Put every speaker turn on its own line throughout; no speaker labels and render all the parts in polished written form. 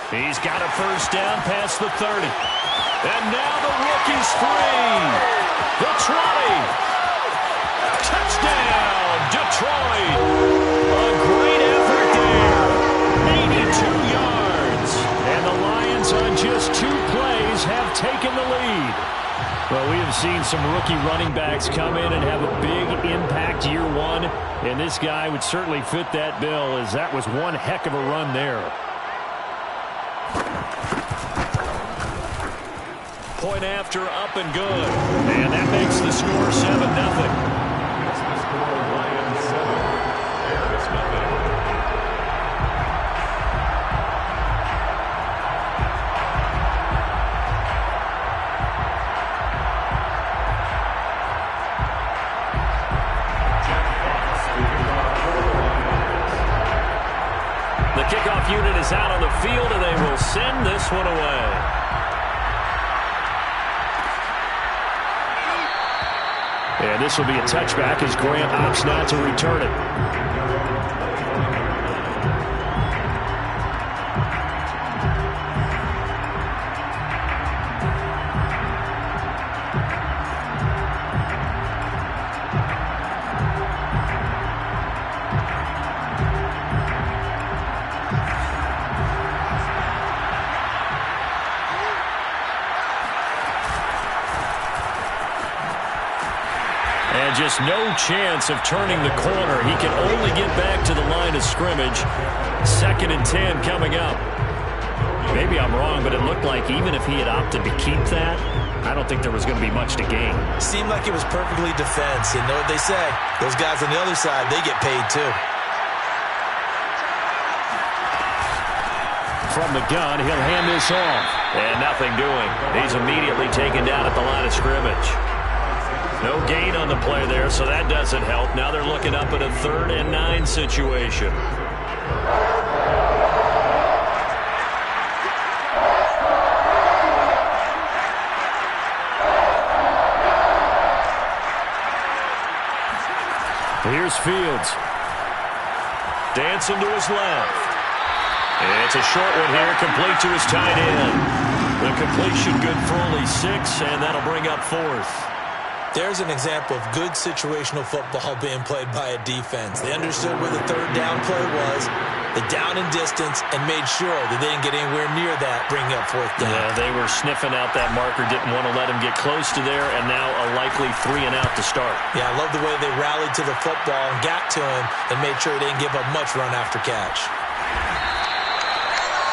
He's got a first down past the 30. And now the rookie's free. The 20. Touchdown, Detroit. A great effort there. 82 yards. And the Lions on just 2 plays have taken the lead. Well, we have seen some rookie running backs come in and have a big impact year one. And this guy would certainly fit that bill, as that was one heck of a run there. Point after, up and good. And that makes the score 7-0. The kickoff unit is out on the field, and they will send this one away. And this will be a touchback as Grant opts not to return it. And just no chance of turning the corner. He can only get back to the line of scrimmage. 2nd and 10 coming up. Maybe I'm wrong, but it looked like even if he had opted to keep that, I don't think there was going to be much to gain.
Seemed like it was perfectly defense. And know what they say? Those guys on the other side, they get paid too.
From the gun, he'll hand this off. And nothing doing. He's immediately taken down at the line of scrimmage. No gain on the play there, so that doesn't help. Now they're looking up at a 3rd and 9 situation. Here's Fields. Dancing to his left. And it's a short one here, complete to his tight end. The completion good for only 6, and that'll bring up 4th.
There's an example of good situational football being played by a defense. They understood where the 3rd down play was, the down and distance, and made sure that they didn't get anywhere near that, bringing up 4th down.
Yeah, they were sniffing out that marker, didn't want to let him get close to there, and now a likely 3 and out to start.
Yeah, I love the way they rallied to the football and got to him and made sure he didn't give up much run after catch.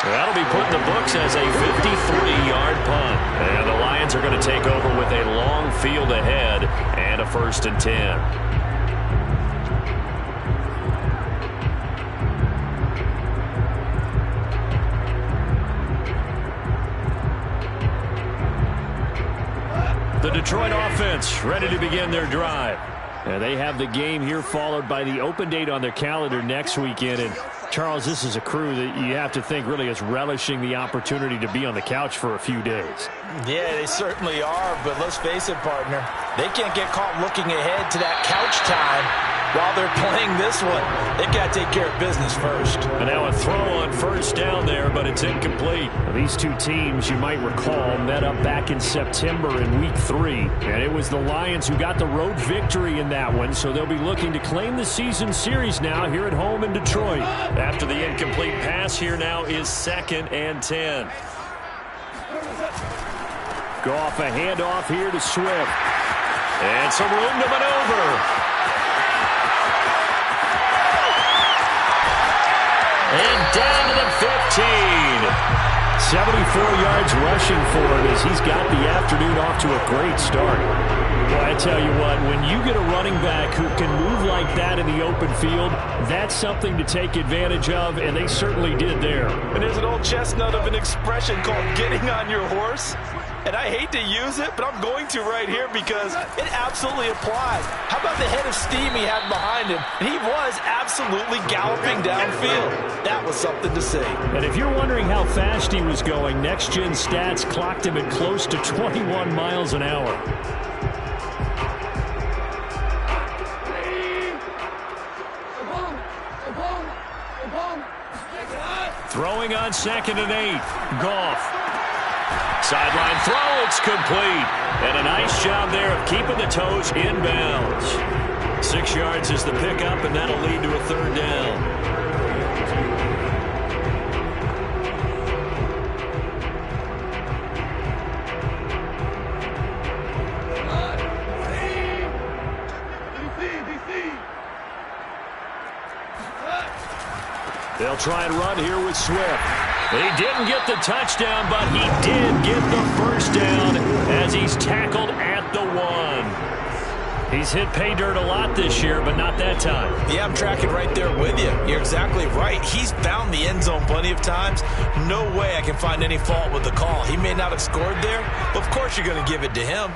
That'll be put in the books as a 53-yard punt. And the Lions are going to take over with a long field ahead and a 1st and 10. The Detroit offense ready to begin their drive. And they have the game here followed by the open date on their calendar next weekend. And Charles, this is a crew that you have to think really is relishing the opportunity to be on the couch for a few days.
Yeah, they certainly are, but let's face it, partner. They can't get caught looking ahead to that couch time while they're playing this one. They've got to take care of business first.
And now a throw on 1st down there, but it's incomplete. These two teams, you might recall, met up back in September in Week 3. And it was the Lions who got the road victory in that one, so they'll be looking to claim the season series now here at home in Detroit. After the incomplete pass, here now is 2nd and 10. Goff a handoff here to Swift. And some room to maneuver. And down to the 15. 74 yards rushing for him as he's got the afternoon off to a great start. Well, I tell you what, when you get a running back who can move like that in the open field, that's something to take advantage of, and they certainly did there.
And there's an old chestnut of an expression called getting on your horse. And I hate to use it, but I'm going to right here because it absolutely applies. How about the head of steam he had behind him? He was absolutely galloping downfield. That was something to see.
And if you're wondering how fast he was going, Next Gen Stats clocked him at close to 21 miles an hour. Throwing on 2nd and 8. Goff. Sideline throw, it's complete. And a nice job there of keeping the toes in bounds. 6 yards is the pickup, and that'll lead to a 3rd down. They'll try and run here with Swift. He didn't get the touchdown, but he did get the first down as he's tackled at the 1. He's hit pay dirt a lot this year, but not that time.
Yeah, I'm tracking right there with you. You're exactly right. He's found the end zone plenty of times. No way I can find any fault with the call. He may not have scored there, but of course you're going to give it to him.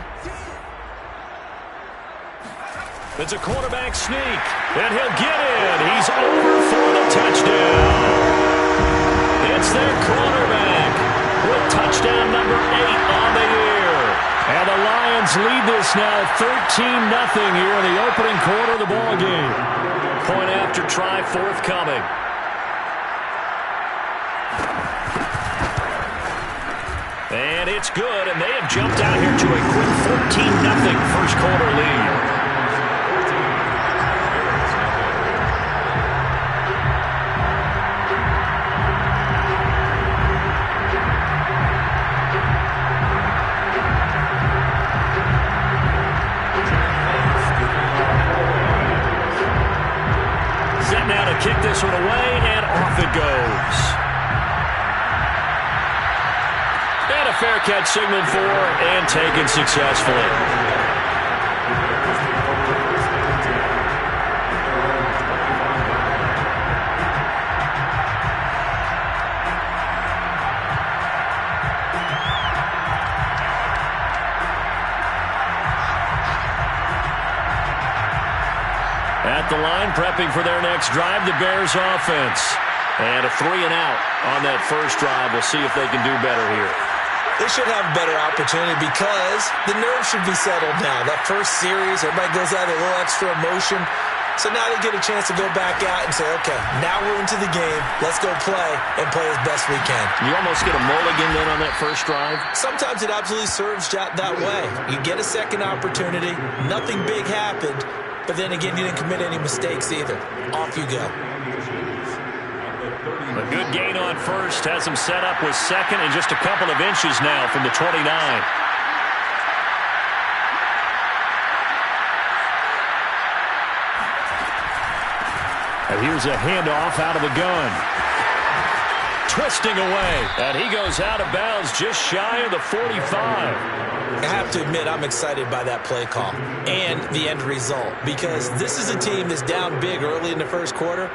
It's a quarterback sneak, and he'll get in. He's over for the touchdown. It's their quarterback with touchdown number 8 on the year. And the Lions lead this now 13-0 here in the opening quarter of the ball game. Point after try forthcoming. And it's good, and they have jumped out here to a quick 14-0 first quarter lead. Now to kick this one away, and off it goes. And a fair catch signaled for and taken successfully. At the line, prepping for their next drive, the Bears offense. And a 3-and-out on that first drive. We'll see if they can do better here.
They should have a better opportunity because the nerves should be settled now. That first series, everybody goes out with a little extra emotion. So now they get a chance to go back out and say, okay, now we're into the game. Let's go play and play as best we can.
You almost get a mulligan then on that first drive?
Sometimes it absolutely serves that way. You get a second opportunity. Nothing big happened. But then again, you didn't commit any mistakes either. Off you go.
A good gain on first. Has him set up with second and just a couple of inches now from the 29. And here's a handoff out of the gun. Twisting away. And he goes out of bounds just shy of the 45.
I have to admit, I'm excited by that play call and the end result because this is a team that's down big early in the first quarter,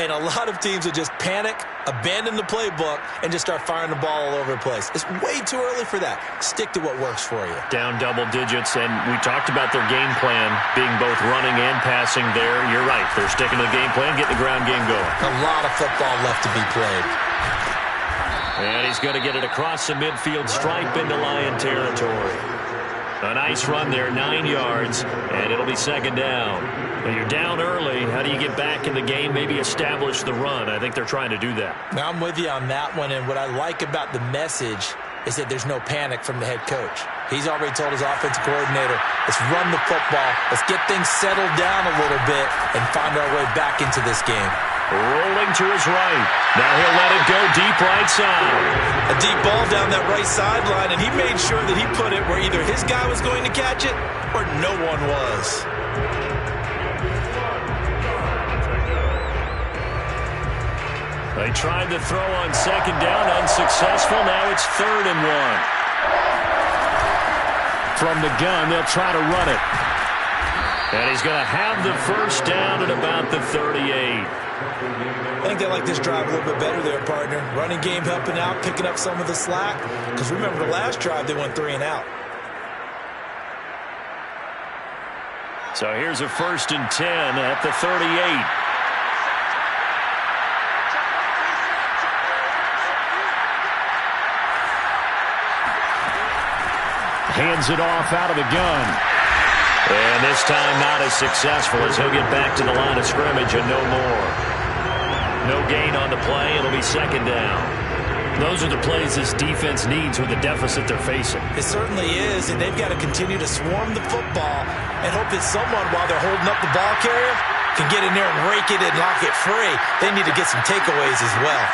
and a lot of teams will just panic, abandon the playbook, and just start firing the ball all over the place. It's way too early for that. Stick to what works for you.
Down double digits, and we talked about their game plan being both running and passing there. You're right. They're sticking to the game plan, getting the ground game going.
A lot of football left to be played.
And he's going to get it across the midfield stripe into Lion territory. A nice run there, 9 yards, and it'll be second down. When you're down early, how do you get back in the game, maybe establish the run? I think they're trying to do that.
Now, I'm with you on that one, and what I like about the message is that there's no panic from the head coach. He's already told his offensive coordinator, let's run the football, let's get things settled down a little bit, and find our way back into this game.
Rolling to his right. Now he'll let it go deep right side.
A deep ball down that right sideline, and he made sure that he put it where either his guy was going to catch it or no one was.
They tried to throw on second down, unsuccessful. Now it's 3rd and 1. From the gun, they'll try to run it. And he's going to have the first down at about the 38.
I think they like this drive a little bit better there, partner. Running game helping out, picking up some of the slack. Because remember the last drive, they went 3-and-out.
So here's a 1st and 10 at the 38. Hands it off out of the gun. And this time not as successful as he'll get back to the line of scrimmage and no more. No gain on the play. It'll be second down. Those are the plays this defense needs with the deficit they're facing.
It certainly is, and they've got to continue to swarm the football and hope that someone, while they're holding up the ball carrier, can get in there and rake it and lock it free. They need to get some takeaways as well.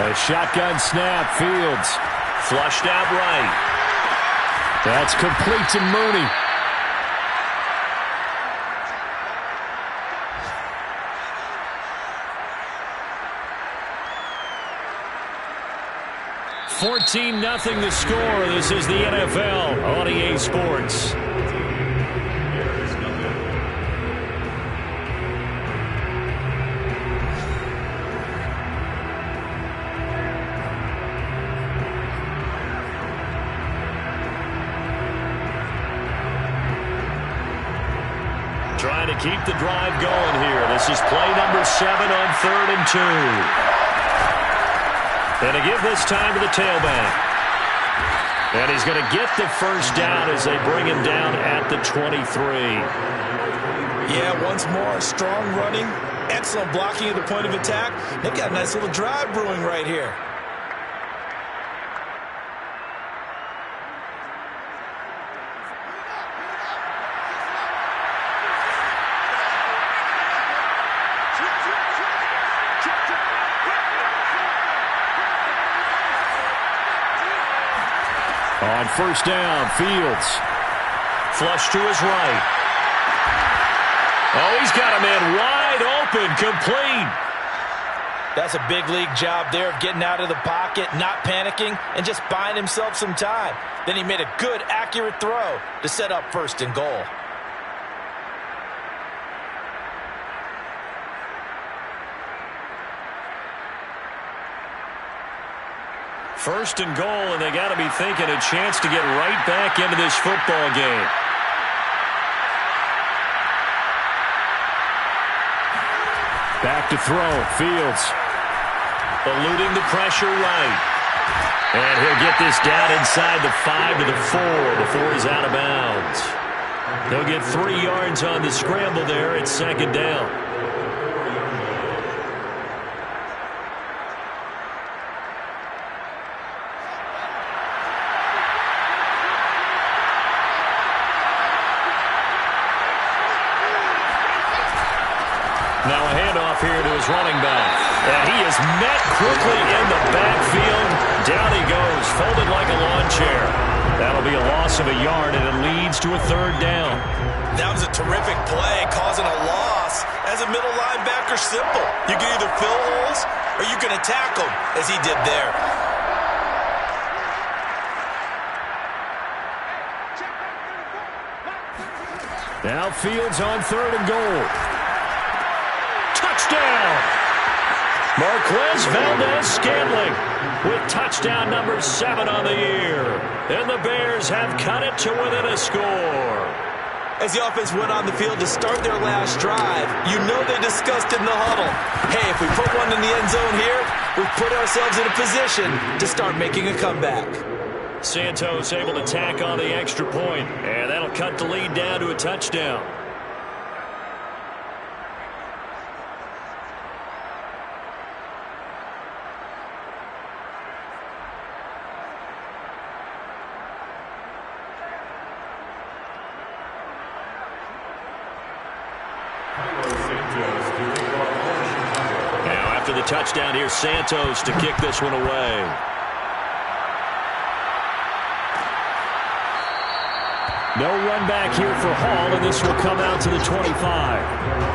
A shotgun snap. Fields flushed out right. That's complete to Mooney. $14-0 the score. This is the NFL on EA Sports. Trying to keep the drive going here. This is play number 7 on 3rd and 2. And to give this time to the tailback. And he's going to get the first down as they bring him down at the 23.
Yeah, once more, strong running, excellent blocking at the point of attack. They've got a nice little drive brewing right here.
On first down, Fields. Flush to his right. Oh, he's got a man wide open, complete.
That's a big league job there of getting out of the pocket, not panicking, and just buying himself some time. Then he made a good, accurate throw to set up 1st and goal.
First and goal, and they got to be thinking a chance to get right back into this football game. Back to throw. Fields eluding the pressure right. And he'll get this down inside the 5 to the 4 before he's out of bounds. They'll get 3 yards on the scramble there. It's second down. Now a handoff here to his running back. And he is met quickly in the backfield. Down he goes, folded like a lawn chair. That'll be a loss of a yard, and it leads to a 3rd down.
That was a terrific play, causing a loss. As a middle linebacker, simple. You can either fill holes or you can attack them, as he did there.
Now Fields on 3rd and goal. Touchdown! Marquez Valdez-Scantling with touchdown number 7 on the year. And the Bears have cut it to within a score.
As the offense went on the field to start their last drive, you know they discussed in the huddle, hey, if we put one in the end zone here, we've put ourselves in a position to start making a comeback.
Santos able to tack on the extra point, and that'll cut the lead down to a touchdown. Now after the touchdown, here's Santos to kick this one away. No run back here for Hall, and this will come out to the 25.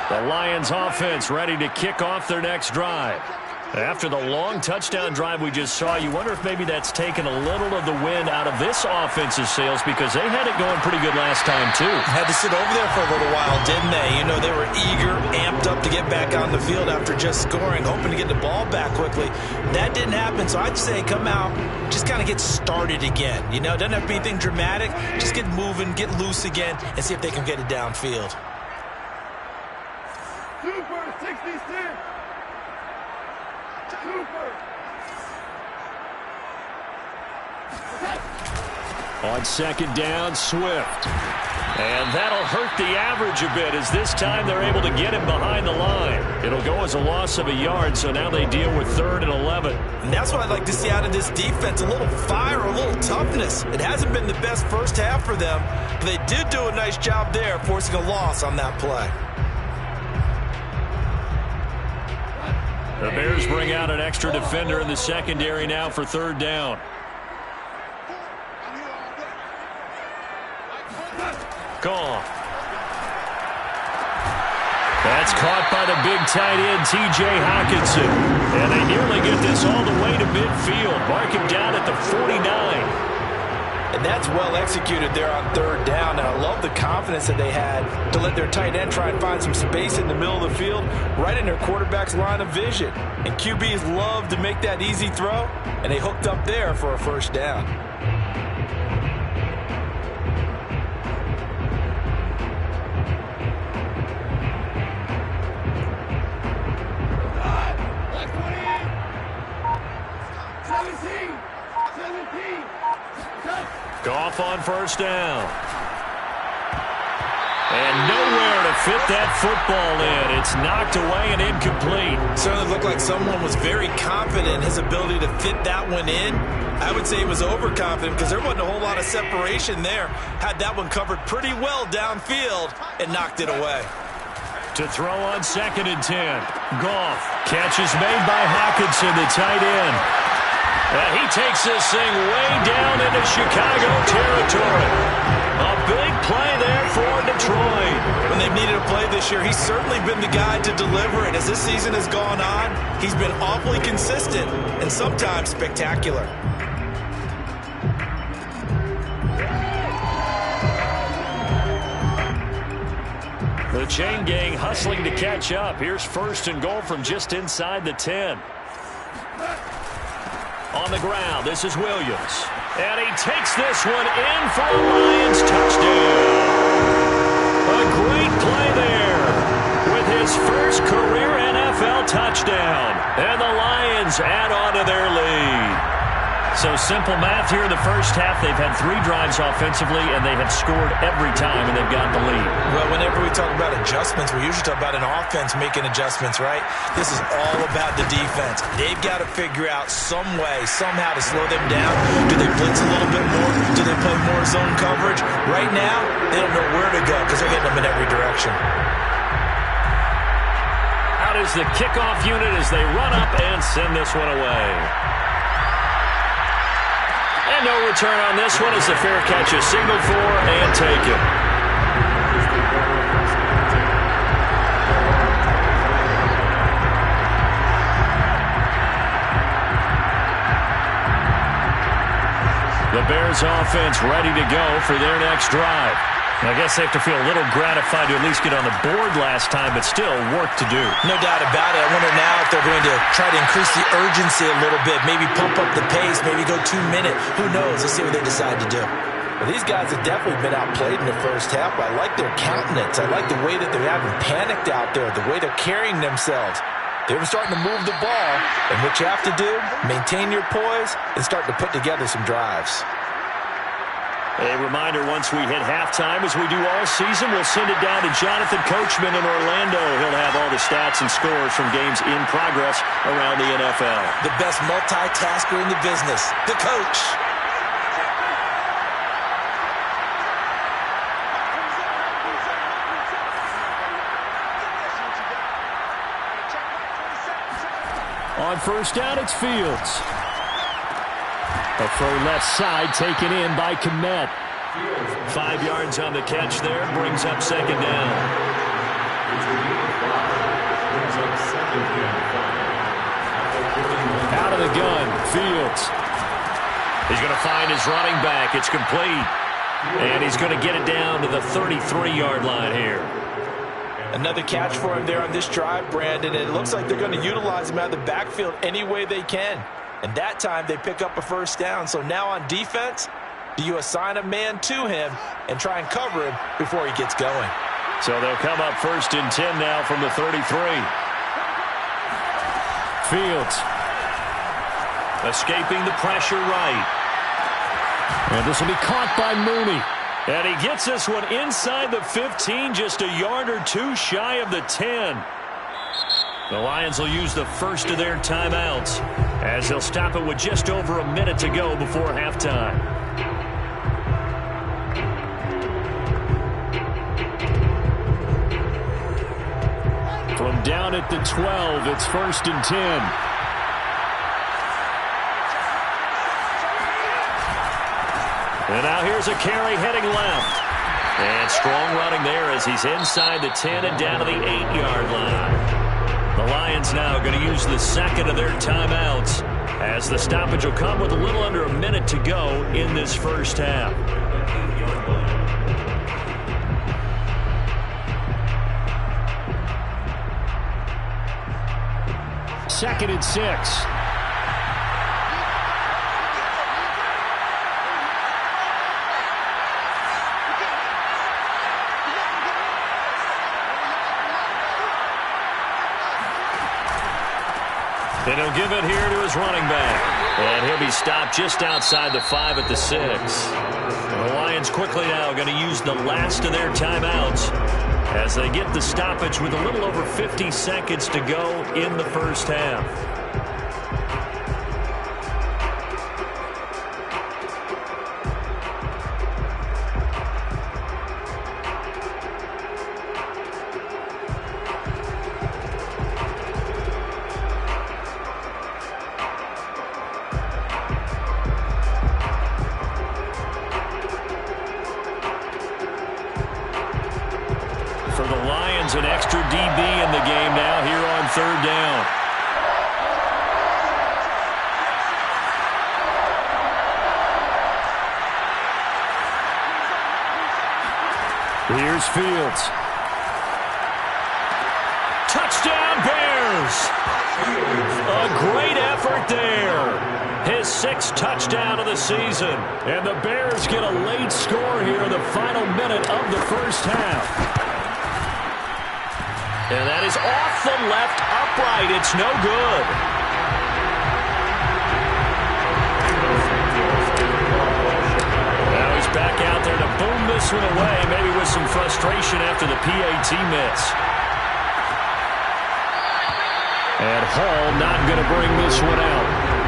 The Lions offense ready to kick off their next drive. After the long touchdown drive we just saw, you wonder if maybe that's taken a little of the wind out of this offense's sails because they had it going pretty good last time, too.
Had to sit over there for a little while, didn't they? You know, they were eager, amped up to get back on the field after just scoring, hoping to get the ball back quickly. That didn't happen, so I'd say come out, just kind of get started again. You know, it doesn't have to be anything dramatic. Just get moving, get loose again, and see if they can get it downfield.
Super 66.
On second down, Swift. And that'll hurt the average a bit as this time they're able to get him behind the line. It'll go as a loss of a yard, so now they deal with 3rd and 11.
And that's what I'd like to see out of this defense, a little fire, a little toughness. It hasn't been the best first half for them, but they did do a nice job there, forcing a loss on that play.
The Bears bring out an extra defender in the secondary now for 3rd down. Gone. That's caught by the big tight end, T.J. Hockenson. And they nearly get this all the way to midfield. Mark him down at the 49.
And that's well executed there on 3rd down. And I love the confidence that they had to let their tight end try and find some space in the middle of the field, right in their quarterback's line of vision. And QBs love to make that easy throw, and they hooked up there for a 1st down.
Goff on 1st down. And nowhere to fit that football in. It's knocked away and incomplete.
Certainly looked like someone was very confident in his ability to fit that one in. I would say he was overconfident because there wasn't a whole lot of separation there. Had that one covered pretty well downfield and knocked it away.
To throw on 2nd and 10. Goff. Catch is made by Hockenson, the tight end. He takes this thing way down into Chicago territory. A big play there for Detroit.
When they've needed a play this year, he's certainly been the guy to deliver it. As this season has gone on, he's been awfully consistent and sometimes spectacular.
The chain gang hustling to catch up. Here's 1st and goal from just inside the 10. On the ground, this is Williams. And he takes this one in for a Lions touchdown. A great play there with his first career NFL touchdown. And the Lions add on to their lead. So simple math here in the first half. They've had 3 drives offensively, and they have scored every time, and they've got the lead.
Well, whenever we talk about adjustments, we usually talk about an offense making adjustments, right? This is all about the defense. They've got to figure out some way, somehow to slow them down. Do they blitz a little bit more? Do they play more zone coverage? Right now, they don't know where to go because they're hitting them in every direction.
Out is the kickoff unit as they run up and send this one away. And no return on this one as the fair catch is signaled for and taken. The Bears offense ready to go for their next drive. I guess they have to feel a little gratified to at least get on the board last time, but still work to do.
No doubt about it. I wonder now if they're going to try to increase the urgency a little bit, maybe pump up the pace, maybe go 2-minute. Who knows? Let's see what they decide to do. Well, these guys have definitely been outplayed in the first half, but I like their countenance. I like the way that they're having panicked out there, the way they're carrying themselves. They were starting to move the ball, and what you have to do, maintain your poise and start to put together some drives.
A reminder, once we hit halftime, as we do all season, we'll send it down to Jonathan Coachman in Orlando. He'll have all the stats and scores from games in progress around the NFL.
The best multitasker in the business, the coach.
On 1st down, it's Fields. A throw left side taken in by Kmet. 5 yards on the catch there. Brings up 2nd down. gun. Fields. He's going to find his running back. It's complete. And he's going to get it down to the 33-yard line here.
Another catch for him there on this drive, Brandon. And it looks like they're going to utilize him out of the backfield any way they can. And that time they pick up a first down. So now on defense, do you assign a man to him and try and cover him before he gets going?
So they'll come up 1st and 10 now from the 33. Fields. Escaping the pressure right. And this will be caught by Mooney. And he gets this one inside the 15, just a yard or two shy of the 10. The Lions will use the first of their timeouts as they'll stop it with just over a minute to go before halftime. From down at the 12, it's 1st and 10. And now here's a carry heading left. And strong running there as he's inside the 10 and down to the 8-yard line. The Lions now going to use the second of their timeouts as the stoppage will come with a little under a minute to go in this first half. Second and 6. And he'll give it here to his running back. And he'll be stopped just outside the 5 at the 6. And the Lions quickly now going to use the last of their timeouts as they get the stoppage with a little over 50 seconds to go in the first half. An extra DB in the game now here on 3rd down. Here's Fields. Touchdown Bears! A great effort there. His 6th touchdown of the season. And the Bears get a late score here in the final minute of the first half. And that is off the left upright. It's no good. Now he's back out there to boom this one away, maybe with some frustration after the PAT miss. And Hall not going to bring this one out.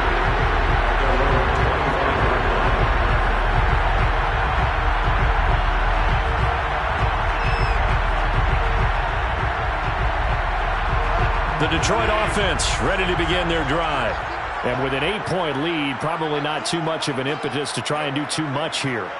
The Detroit offense ready to begin their drive. And with an 8-point lead, probably not too much of an impetus to try and do too much here.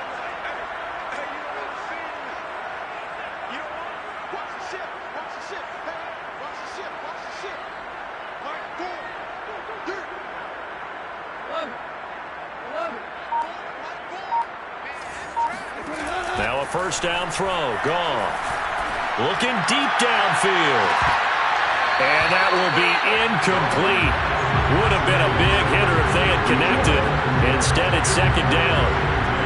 Now a first down throw. Goff looking deep downfield. And that will be incomplete. Would have been a big hitter if they had connected. Instead, it's 2nd down.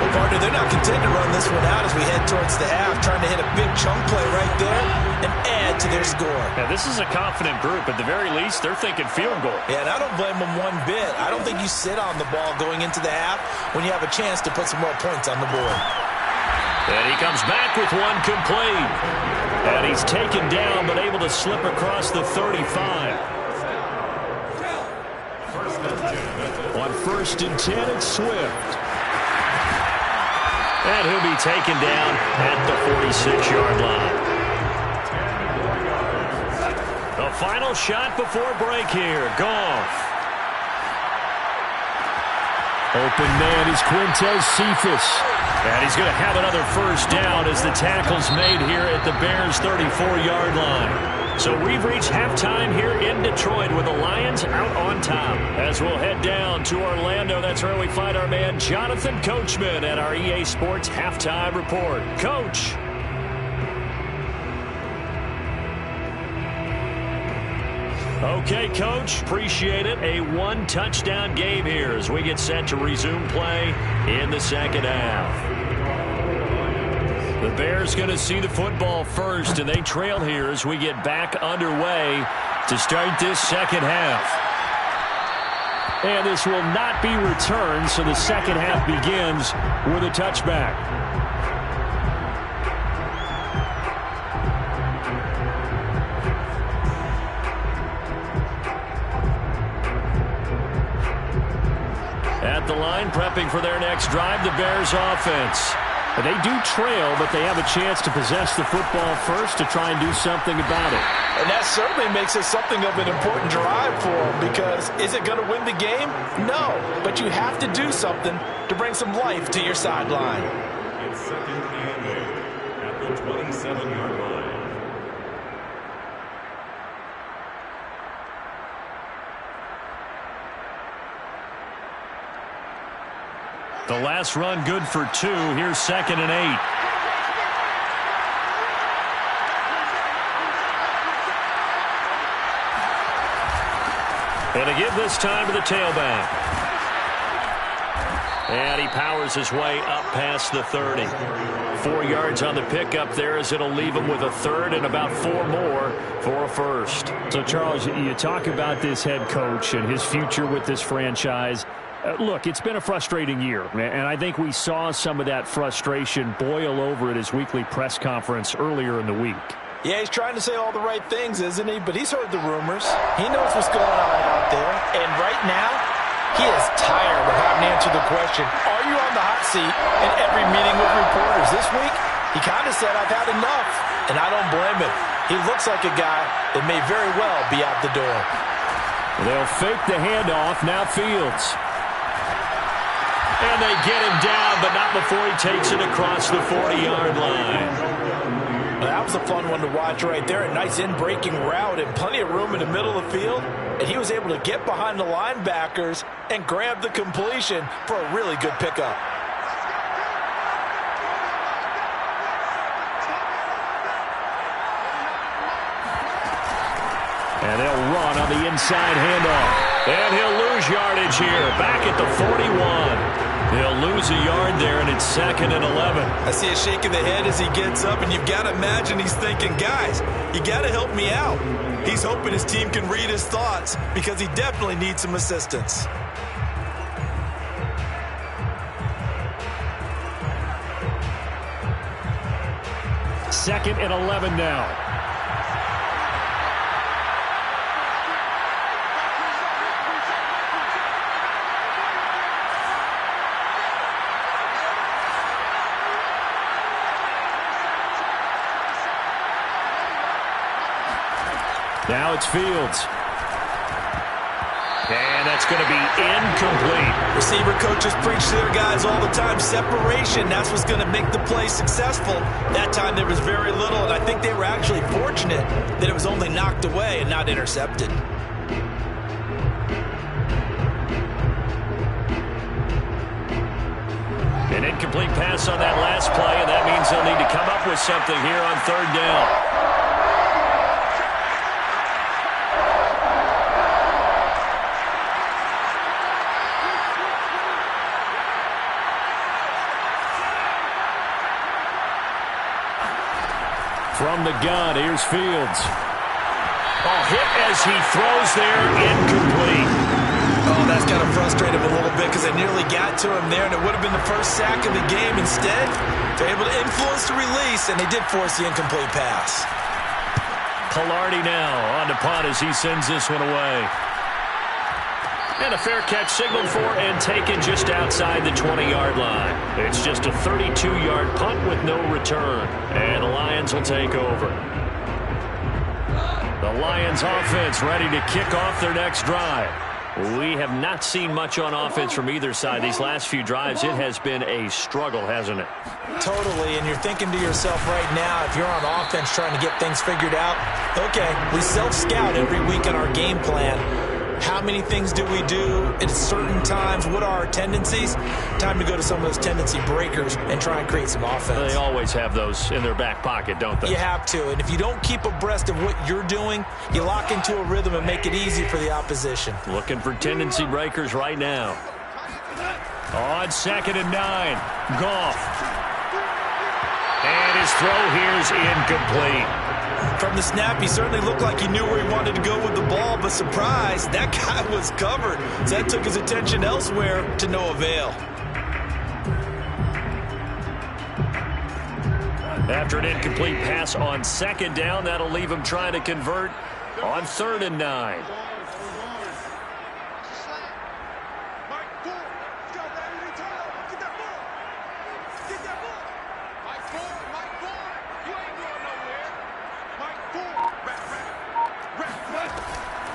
Well, partner, they're not content to run this one out as we head towards the half, trying to hit a big chunk play right there and add to their score.
Now, this is a confident group. At the very least, they're thinking field goal.
Yeah, and I don't blame them one bit. I don't think you sit on the ball going into the half when you have a chance to put some more points on the board.
And he comes back with one complete. And he's taken down but able to slip across the 35. On 1st and 10, it's Swift. And he'll be taken down at the 46-yard line. The final shot before break here. Goff. Open man is Quintez Cephus. And he's going to have another first down as the tackle's made here at the Bears' 34-yard line. So we've reached halftime here in Detroit with the Lions out on top. As we'll head down to Orlando, that's where we find our man Jonathan Coachman at our EA Sports Halftime Report. Coach. Okay, Coach, appreciate it. A one-touchdown game here as we get set to resume play in the second half. The Bears going to see the football first, and they trail here as we get back underway to start this second half. And this will not be returned, so the second half begins with a touchback. At the line, prepping for their next drive, the Bears offense. They do trail, but they have a chance to possess the football first to try and do something about it.
And that certainly makes it something of an important drive for them, because is it going to win the game? No, but you have to do something to bring some life to your sideline.
It's second and 8 at the 27-yard line.
The last run good for 2. Here's second and 8. And to give this time to the tailback. And he powers his way up past the 30. 4 yards on the pickup there as it'll leave him with a third and about 4 more for a first.
So, Charles, you talk about this head coach and his future with this franchise. Look, it's been a frustrating year, and I think we saw some of that frustration boil over at his weekly press conference earlier in the week.
Yeah, he's trying to say all the right things, isn't he? But he's heard the rumors. He knows what's going on out there. And right now, he is tired of having to answer the question, are you on the hot seat in every meeting with reporters? This week, he kind of said, I've had enough. And I don't blame him. He looks like a guy that may very well be out the door.
They'll fake the handoff. Now Fields.
And they get him down, but not before he takes it across the 40-yard line.
That was a fun one to watch right there. A nice in-breaking route and plenty of room in the middle of the field. And he was able to get behind the linebackers and grab the completion for a really good pickup.
And they'll run on the inside handoff. And he'll lose yardage here, back at the 41. He'll lose a yard there, and it's second and 11.
I see a shake of the head as he gets up, and you've got to imagine he's thinking, guys, you got to help me out. He's hoping his team can read his thoughts because he definitely needs some assistance.
Second and 11 now. Now it's Fields.
And that's going to be incomplete.
Receiver coaches preach to their guys all the time. Separation, that's what's going to make the play successful. That time there was very little, and I think they were actually fortunate that it was only knocked away and not intercepted.
An incomplete pass on that last play, and that means they'll need to come up with something here on third down. From the gun, here's Fields. Oh, hit as he throws there, incomplete.
Oh, that's got to frustrate him a little bit because they nearly got to him there, and it would have been the first sack of the game. Instead, they're able to influence the release, and they did force the incomplete pass.
Palardy now on the punt as he sends this one away. And a fair catch signaled for and taken just outside the 20-yard line. It's just a 32-yard punt with no return. And the Lions will take over. The Lions offense ready to kick off their next drive.
We have not seen much on offense from either side. These last few drives, it has been a struggle, hasn't it?
Totally, and you're thinking to yourself right now, if you're on offense trying to get things figured out, okay, we self-scout every week in our game plan. How many things do we do at certain times? What are our tendencies? Time to go to some of those tendency breakers and try and create some offense.
They always have those in their back pocket, don't they?
You have to, and if you don't keep abreast of what you're doing, you lock into a rhythm and make it easy for the opposition.
Looking for tendency breakers right now. On 2nd and 9, Goff. And his throw here is incomplete.
From the snap, he certainly looked like he knew where he wanted to go with the ball, but surprise, that guy was covered. So that took his attention elsewhere to no avail.
After an incomplete pass on 2nd down, that'll leave him trying to convert on 3rd and 9.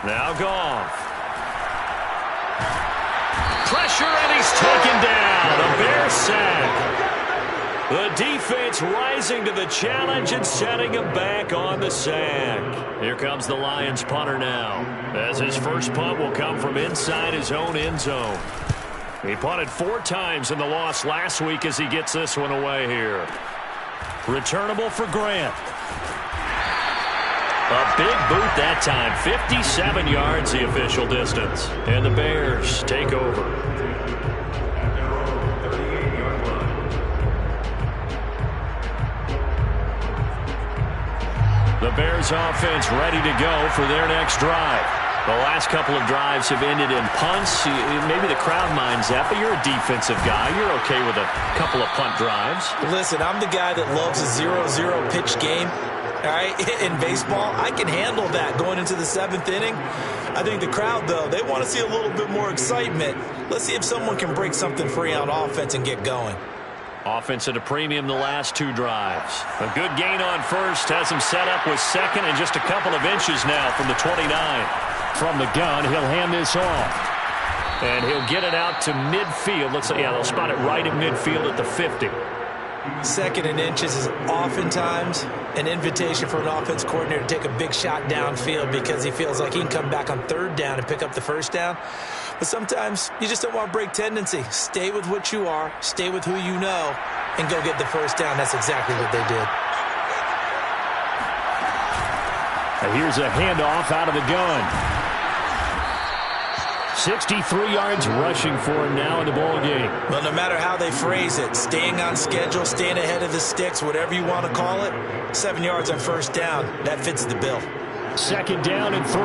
Now Goff. Pressure, and he's taken down. A Bear sack. The defense rising to the challenge and setting him back on the sack. Here comes the Lions punter now, as his first punt will come from inside his own end zone. He punted 4 times in the loss last week as he gets this one away here. Returnable for Grant. A big boot that time, 57 yards the official distance. And the Bears take over. The Bears offense ready to go for their next drive. The last couple of drives have ended in punts. Maybe the crowd minds that, but you're a defensive guy. You're okay with a couple of punt drives.
Listen, I'm the guy that loves a 0-0 pitch game. All right, in baseball, I can handle that going into the 7th inning. I think the crowd, though, they want to see a little bit more excitement. Let's see if someone can break something free on offense and get going.
Offense at a premium the last 2 drives. A good gain on 1st has him set up with 2nd and just a couple of inches now from the 29. From the gun, he'll hand this off. And he'll get it out to midfield. Looks like, yeah, they'll spot it right at midfield at the 50.
2nd and inches is oftentimes an invitation for an offense coordinator to take a big shot downfield because he feels like he can come back on 3rd down and pick up the 1st down. But sometimes you just don't want to break tendency. Stay with what you are, stay with who you know, and go get the 1st down. That's exactly what they did.
And here's a handoff out of the gun. 63 yards rushing for him now in the ball game.
Well, no matter how they phrase it, staying on schedule, staying ahead of the sticks, whatever you want to call it, 7 yards on 1st down, that fits the bill.
2nd down and 3.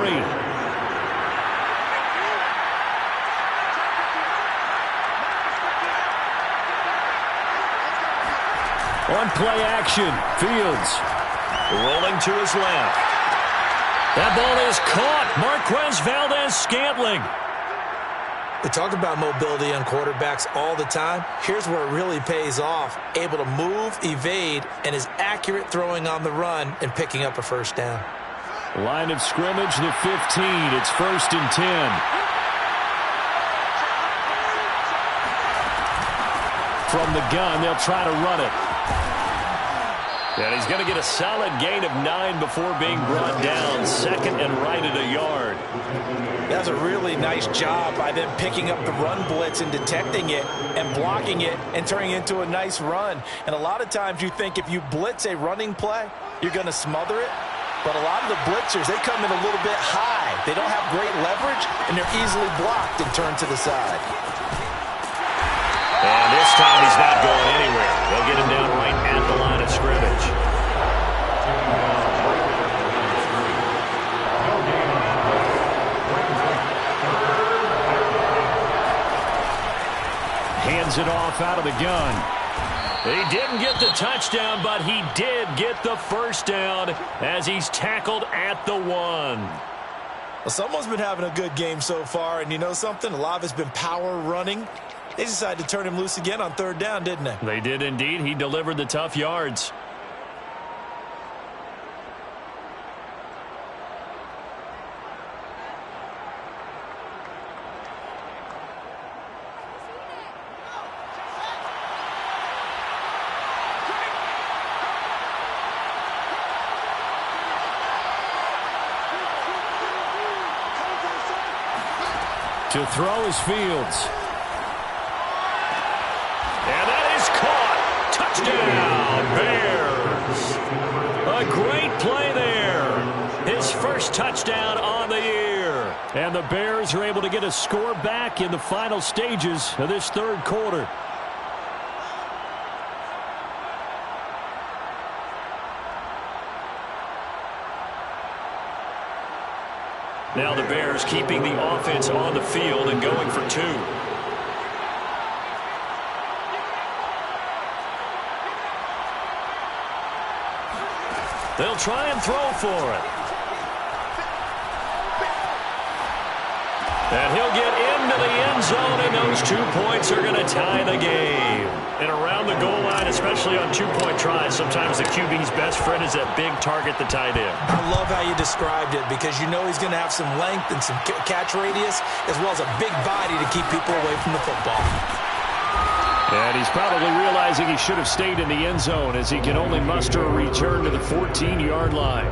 On play action, Fields rolling to his left. That ball is caught. Marquez Valdes-Scantling.
We talk about mobility on quarterbacks all the time. Here's where it really pays off. Able to move, evade, and is accurate throwing on the run and picking up a 1st down.
Line of scrimmage, the 15. It's 1st and 10. From the gun, they'll try to run it. And he's going to get a solid gain of 9 before being brought down. 2nd and right at a yard.
That's a really nice job by them picking up the run blitz and detecting it and blocking it and turning it into a nice run. And a lot of times you think if you blitz a running play, you're going to smother it. But a lot of the blitzers, they come in a little bit high. They don't have great leverage, and they're easily blocked and turned to the side.
And this time he's not going anywhere. They'll get him down right at the line of scrimmage. Hands it off out of the gun. He didn't get the touchdown, but he did get the 1st down as he's tackled at the 1.
Well, someone's been having a good game so far, and you know something? A lot of it's been power running. They decided to turn him loose again on 3rd down, didn't they?
They did indeed. He delivered the tough yards.
To throw is Fields. And that is caught. Touchdown, Bears. A great play there. His first touchdown on the year. And the Bears are able to get a score back in the final stages of this third quarter. Now the Bears keeping the offense on the field and going for two. They'll try and throw for it. And he'll get into the end zone, and those 2 points are going to tie the game. And around the goal line, especially on two-point tries, sometimes the QB's best friend is that big target, the tight end.
I love how you described it because you know he's going to have some length and some catch radius as well as a big body to keep people away from the football.
And he's probably realizing he should have stayed in the end zone as he can only muster a return to the 14-yard line.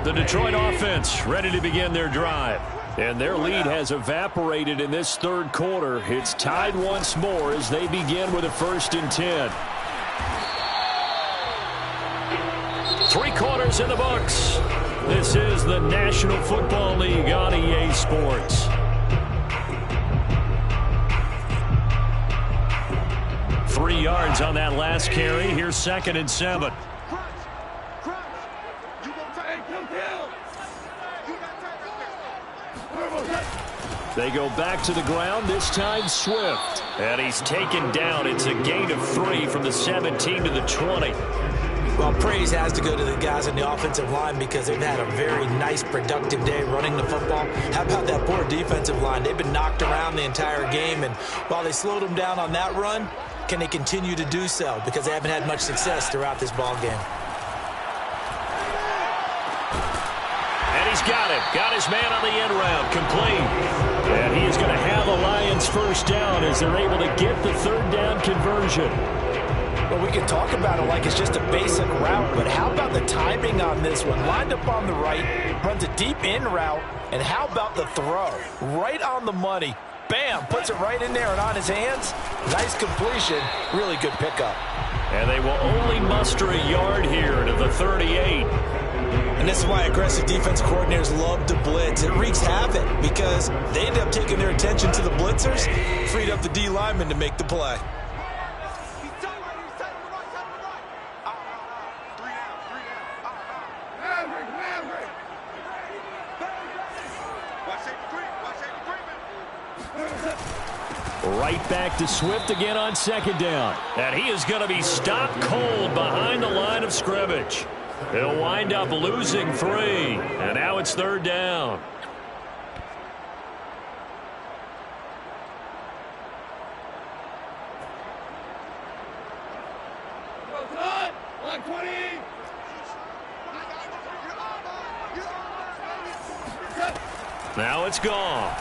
The Detroit offense ready to begin their drive. And their lead has evaporated in this third quarter. It's tied once more as they begin with a 1st and 10. 3 quarters in the books. This is the National Football League on EA Sports. Three yards on that last carry. Here's 2nd and 7. They go back to the ground, this time Swift. And he's taken down. It's a gain of 3 from the 17 to the 20.
Well, praise has to go to the guys on the offensive line because they've had a very nice, productive day running the football. How about that poor defensive line? They've been knocked around the entire game, and while they slowed them down on that run, can they continue to do so? Because they haven't had much success throughout this ball game.
And he's got it. Got his man on the end round. Complete. And he is going to have a Lions first down as they're able to get the 3rd down conversion.
Well, we can talk about it like it's just a basic route, but how about the timing on this one? Lined up on the right, runs a deep in route, and how about the throw? Right on the money. Bam, puts it right in there and on his hands. Nice completion. Really good pickup.
And they will only muster a yard here to the 38.
And this is why aggressive defense coordinators love to blitz. It wreaks havoc because they end up taking their attention to the blitzers, freed up the D lineman to make the play.
Right back to Swift again on 2nd down. And he is going to be stopped cold behind the line of scrimmage. He'll wind up losing 3. And now it's 3rd down. Now it's gone.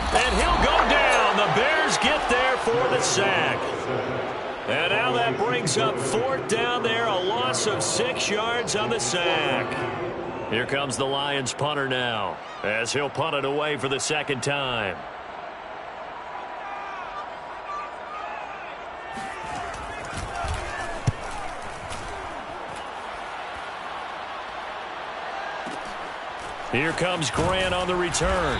And he'll go down. The Bears get there for the sack. And now that brings up 4th down there. A loss of 6 yards on the sack. Here comes the Lions punter now as he'll punt it away for the 2nd time. Here comes Grant on the return.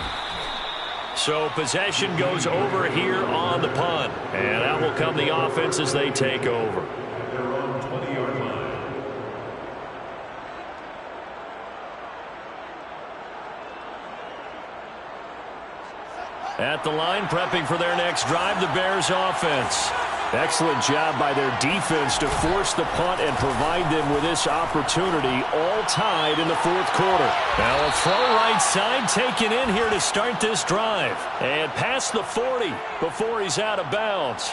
So possession goes over here on the punt. And out will come the offense as they take over.
Their own 20-yard line.
At the line, prepping for their next drive, the Bears offense. Excellent job by their defense to force the punt and provide them with this opportunity, all tied in the 4th quarter. Now a throw right side taken in here to start this drive. And past the 40 before he's out of bounds.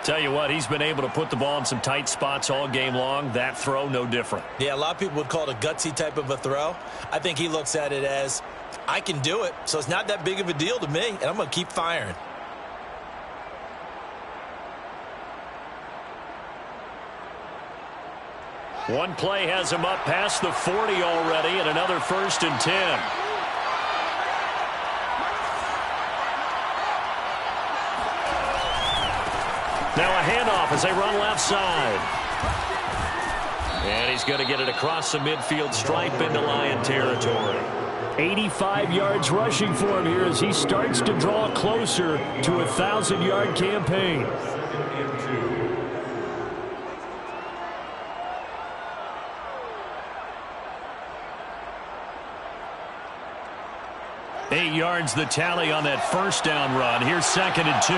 Tell you what, he's been able to put the ball in some tight spots all game long. That throw, no different.
Yeah, a lot of people would call it a gutsy type of a throw. I think he looks at it as, I can do it, so it's not that big of a deal to me, and I'm going to keep firing.
One play has him up past the 40 already, and another 1st and 10. Now a handoff as they run left side. And he's going to get it across the midfield stripe into Lion territory.
85 yards rushing for him here as he starts to draw closer to a 1,000-yard campaign.
8 yards the tally on that 1st down run. Here's 2nd and 2.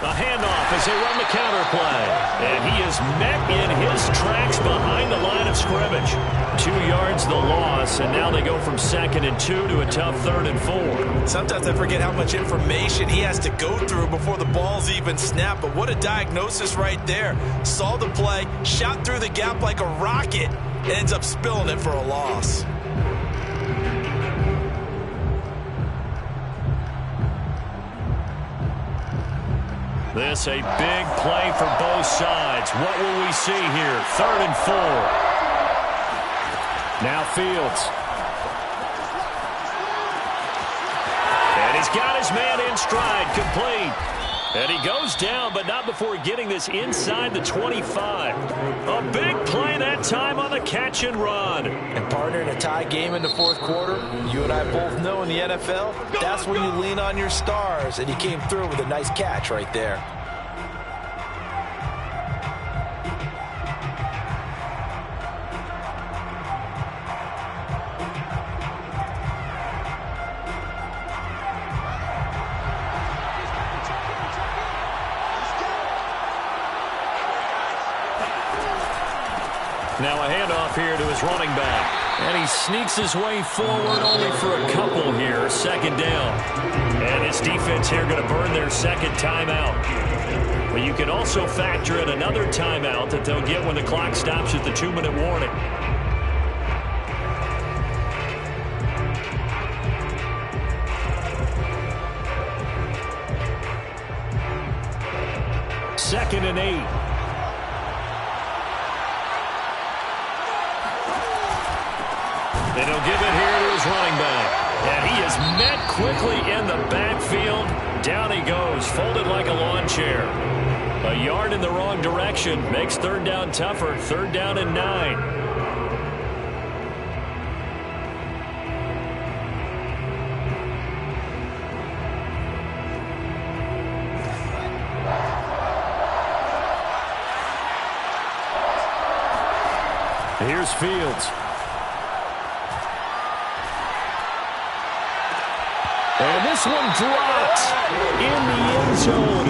A handoff as they run the counter play. And he is met in his tracks behind the line of scrimmage. 2 yards the loss, and now they go from 2nd and 2 to a tough 3rd and 4.
Sometimes I forget how much information he has to go through before the ball's even snapped. But what a diagnosis right there. Saw the play, shot through the gap like a rocket, and ends up spilling it for a loss.
This a big play for both sides. What will we see here? 3rd and 4.
Now Fields.
And he's got his man in stride, complete. And he goes down, but not before getting this inside the 25. A big play that time on the catch and run.
And partner, in a tie game in the 4th quarter, you and I both know in the NFL, that's when you lean on your stars. And he came through with a nice catch right there.
Now a handoff here to his running back. And he sneaks his way forward only for a couple here. 2nd down. And his defense here going to burn their 2nd timeout. But you can also factor in another timeout that they'll get when the clock stops at the 2-minute warning.
Second and 8.
And he'll give it here to his running back. And he is met quickly in the backfield. Down he goes, folded like a lawn chair. A yard in the wrong direction makes 3rd down tougher. 3rd down and 9.
Here's Fields. And this one drops in the end zone.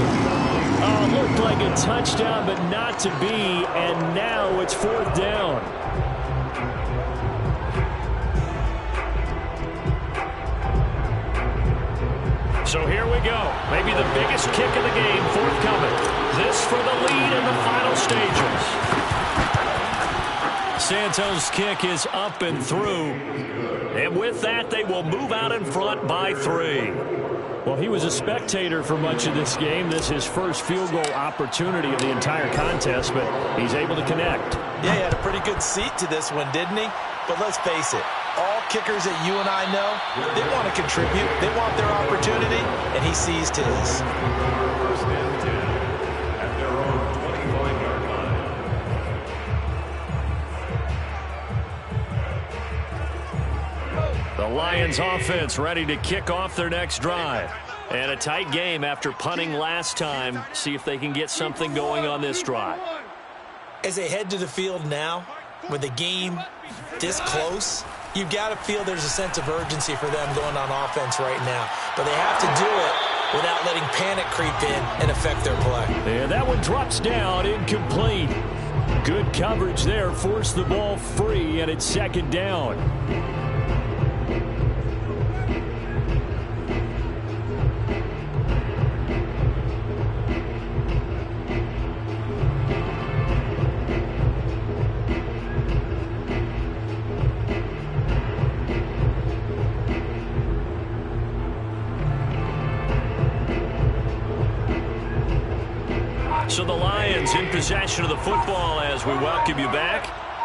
Looked like a touchdown, but not to be. And now it's 4th down.
So here we go. Maybe the biggest kick of the game forthcoming. This for the lead in the final stages. Santos' kick is up and through. And with that, they will move out in front by 3.
Well, he was a spectator for much of this game. This is his first field goal opportunity of the entire contest, but he's able to connect.
Yeah, he had a pretty good seat to this one, didn't he? But let's face it, all kickers that you and I know, they want to contribute. They want their opportunity, and he seized his.
1st and 10 at their own 25-yard line.
The Lions offense ready to kick off their next drive. And a tight game after punting last time. See if they can get something going on this drive.
As they head to the field now, with the game this close, you've got to feel there's a sense of urgency for them going on offense right now. But they have to do it without letting panic creep in and affect their play.
And that one drops down, incomplete. Good coverage there, forced the ball free, and it's 2nd down.
So the Lions in possession of the football as we welcome you back.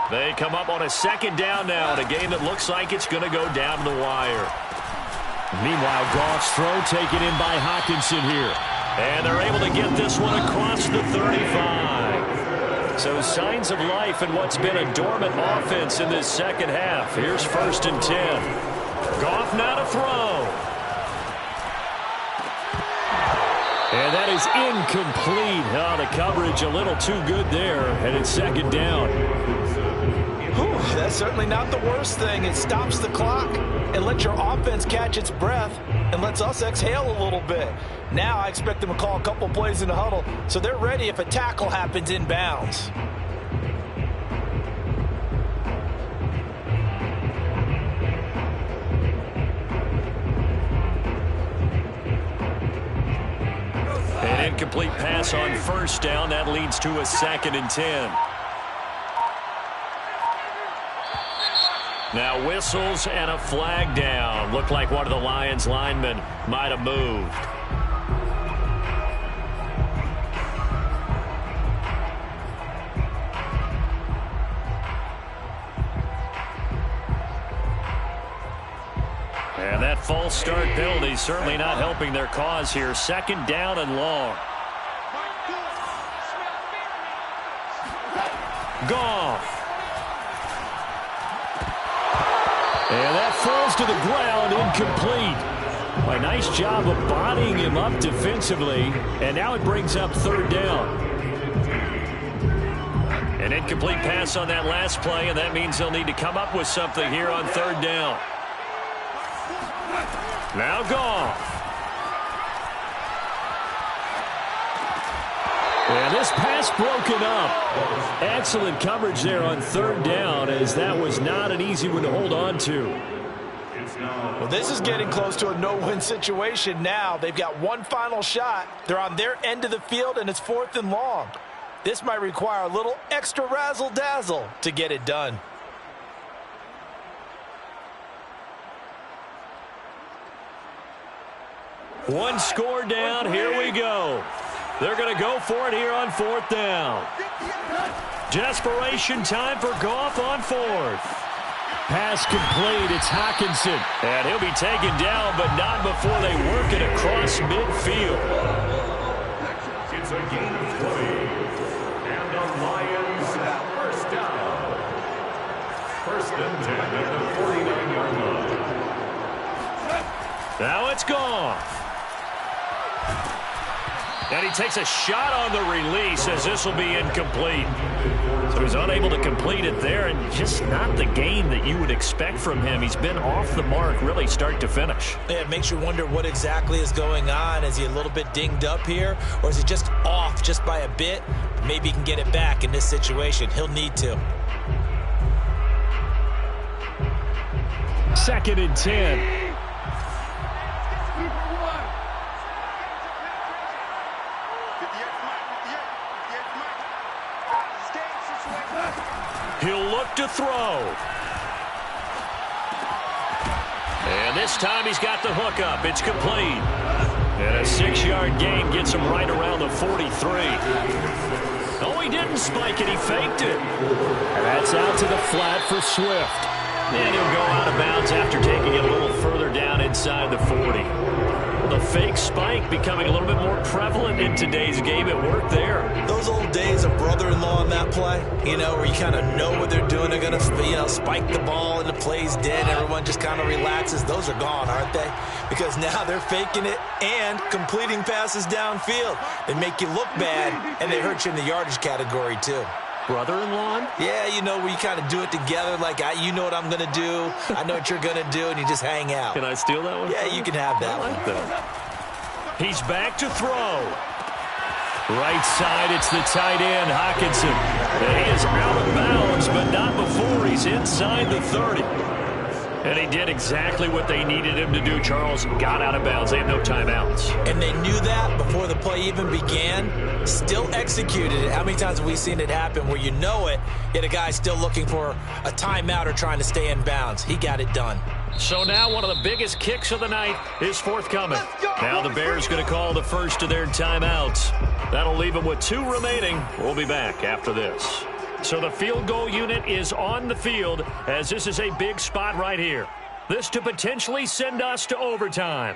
They come up on a second down now in a game that looks like it's going to go down to the wire.
Meanwhile, Goff's throw taken in by Hockenson here.
And they're able to get this one across the 35. So signs of life in what's been a dormant offense in this second half. Here's 1st and 10. Goff now to throw.
And that is incomplete. Oh, the coverage a little too good there, and it's 2nd down.
Whew, that's certainly not the worst thing. It stops the clock and lets your offense catch its breath and lets us exhale a little bit. Now I expect them to call a couple plays in the huddle so they're ready if a tackle happens inbounds.
An incomplete pass on 1st down. That leads to a 2nd and 10. Now whistles and a flag down. Looked like one of the Lions linemen might have moved. And that false start penalty certainly not helping their cause here. 2nd down and long. Goff. And that falls to the ground, incomplete. A nice job of bodying him up defensively. And now it brings up 3rd down. An incomplete pass on that last play, and that means they'll need to come up with something here on 3rd down. Now Goff. And this pass broken up. Excellent coverage there on 3rd down, as that was not an easy one to hold on to.
Well, this is getting close to a no-win situation now. They've got one final shot. They're on their end of the field, and it's 4th and long. This might require a little extra razzle-dazzle to get it done.
One score down. Here we go. They're going to go for it here on 4th down. Desperation time for Goff on 4th.
Pass complete. It's Hockenson.
And he'll be taken down, but not before they work it across midfield.
It's a gain of 20. And the Lions at 1st down. 1st and 10 at the 49-yard line.
Now it's Goff. And he takes a shot on the release as this will be incomplete. So he's unable to complete it there, and just not the game that you would expect from him. He's been off the mark really start to finish.
Yeah, it makes you wonder what exactly is going on. Is he a little bit dinged up here, or is he just off just by a bit? Maybe he can get it back in this situation. He'll need to.
2nd and 10.
He'll look to throw. And this time he's got the hook up. It's complete. And a 6-yard gain gets him right around the 43. Oh, he didn't spike it. He faked it.
And that's out to the flat for Swift.
And he'll go out of bounds after taking it a little further down inside the 40. The fake spike becoming a little bit more prevalent in today's game. It worked there.
Those old days of brother-in-law on that play, where you kind of know what they're doing. They're going to, spike the ball and the play's dead. Everyone just kind of relaxes. Those are gone, aren't they? Because now they're faking it and completing passes downfield. They make you look bad, and they hurt you in the yardage category, too.
Brother-in-law?
Yeah, where you kind of do it together, like, you know what I'm going to do, I know what you're going to do, and you just hang out.
Can I steal that one?
Yeah, you can have that one.
He's back to throw. Right side, it's the tight end, Hockenson. And he is out of bounds, but not before he's inside the 30.
And he did exactly what they needed him to do, Charles. Got out of bounds. They have no timeouts.
And they knew that before the play even began. Still executed it. How many times have we seen it happen where you know it, yet a guy's still looking for a timeout or trying to stay in bounds? He got it done.
So now one of the biggest kicks of the night is forthcoming. Now the Bears going to call the first of their timeouts. That'll leave them with 2 remaining. We'll be back after this. So the field goal unit is on the field as this is a big spot right here. This to potentially send us to overtime.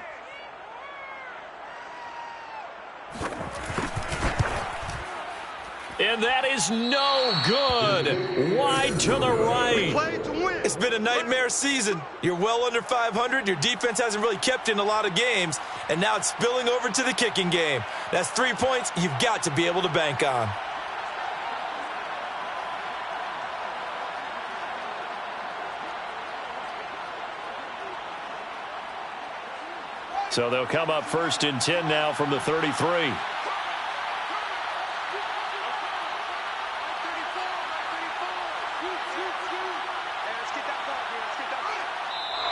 And that is no good. Wide to the right.
It's been a nightmare season. You're well under 500. Your defense hasn't really kept in a lot of games. And now it's spilling over to the kicking game. That's 3 points you've got to be able to bank on.
So they'll come up 1st and 10 now from the 33.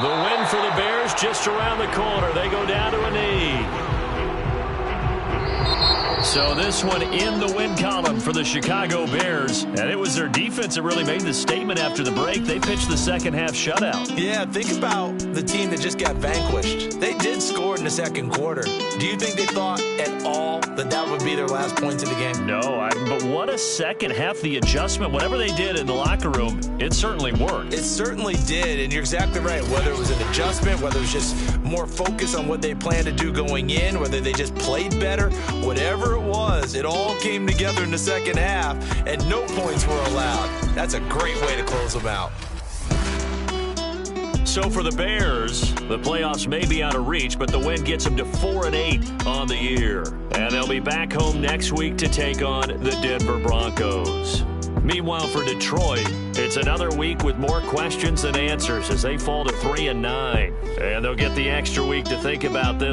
The win for the Bears just around the corner. They go down to a knee. So this one in the win column for the Chicago Bears. And it was their defense that really made the statement after the break. They pitched the second half shutout.
Yeah, think about the team that just got vanquished. They did score in the second quarter. Do you think they thought at all that that would be their last points of the game?
No, but what a second half. The adjustment, whatever they did in the locker room, it certainly worked.
It certainly did, and you're exactly right. Whether it was an adjustment, whether it was just more focus on what they planned to do going in, whether they just played better, whatever it was, it all came together in the second half, and no points were allowed. That's a great way to close them out.
So for the Bears, the playoffs may be out of reach, but the win gets them to 4-8 on the year. And they'll be back home next week to take on the Denver Broncos. Meanwhile, for Detroit, it's another week with more questions than answers as they fall to 3-9. And they'll get the extra week to think about this.